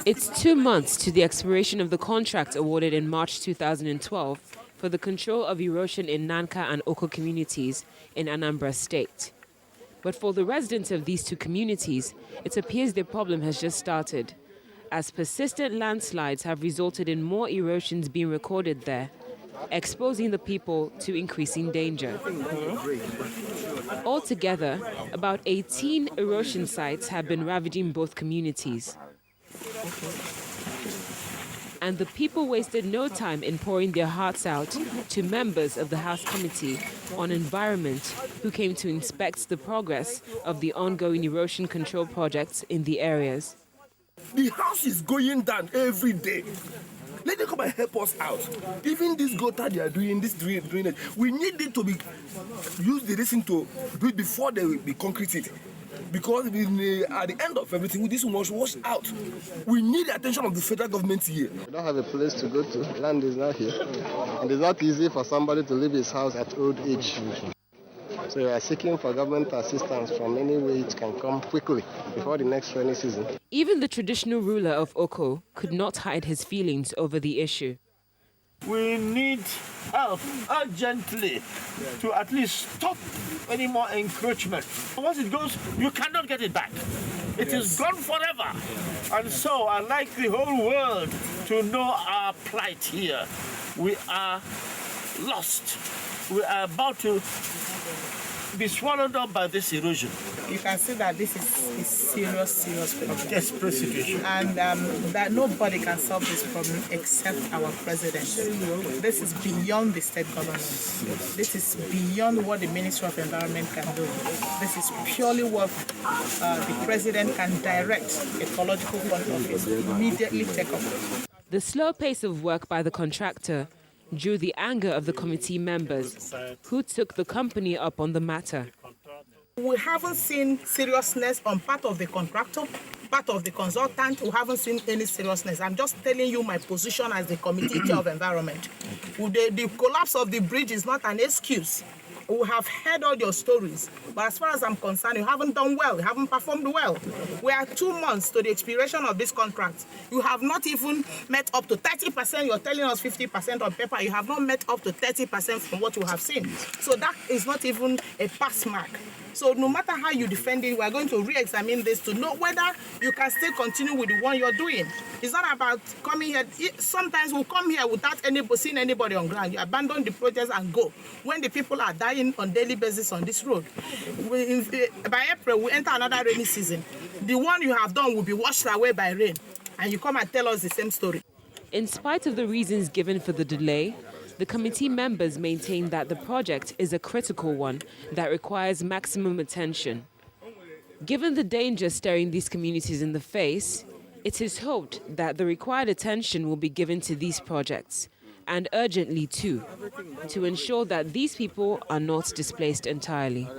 It's 2 months to the expiration of the contract awarded in March 2012 for the control of erosion in Nanka and Oko communities in Anambra State. But for the residents of these two communities, it appears the problem has just started, as persistent landslides have resulted in more erosions being recorded there, exposing the people to increasing danger. Altogether, about 18 erosion sites have been ravaging both communities. And the people wasted no time in pouring their hearts out to members of the House Committee on Environment who came to inspect the progress of the ongoing erosion control projects in the areas. The house is going down every day. Let them come and help us out. Even this gutter they are doing, this drainage, we need it to be use the reason to do it before they concrete it. Because at the end of everything, this must wash out. We need the attention of the federal government here. We don't have a place to go to. Land is not here. And it's not easy for somebody to leave his house at old age. So we are seeking for government assistance from any way it can come quickly before the next rainy season. Even the traditional ruler of Oko could not hide his feelings over the issue. We need help urgently to at least stop any more encroachment. Once it goes, you cannot get it back. It is gone forever. And so I'd like the whole world to know our plight here. We are lost. We are about to be swallowed up by this erosion. You can see that this is a serious problem. Desperate situation. And that nobody can solve this problem except our president. This is beyond the state government. This is beyond what the Ministry of Environment can do. This is purely what the president can direct ecological fund office immediately take up. The slow pace of work by the contractor drew the anger of the committee members, who took the company up on the matter. We haven't seen seriousness on part of the contractor, part of the consultant. We haven't seen any seriousness. I'm just telling you my position as the Committee Chair of Environment. The collapse of the bridge is not an excuse. We have heard all your stories, but as far as I'm concerned, you haven't done well, you haven't performed well. We are 2 months to the expiration of this contract. You have not even met up to 30%. You're telling us 50% on paper. You have not met up to 30% from what you have seen. So that is not even a pass mark. So no matter how you defend it, we are going to re-examine this to know whether you can still continue with the one you're doing. It's not about coming here. Sometimes we'll come here without seeing anybody on ground. You abandon the projects and go. When the people are dying on daily basis on this road, by April, we enter another rainy season. The one you have done will be washed away by rain. And you come and tell us the same story. In spite of the reasons given for the delay, the committee members maintain that the project is a critical one that requires maximum attention. Given the danger staring these communities in the face, it is hoped that the required attention will be given to these projects, and urgently too, to ensure that these people are not displaced entirely.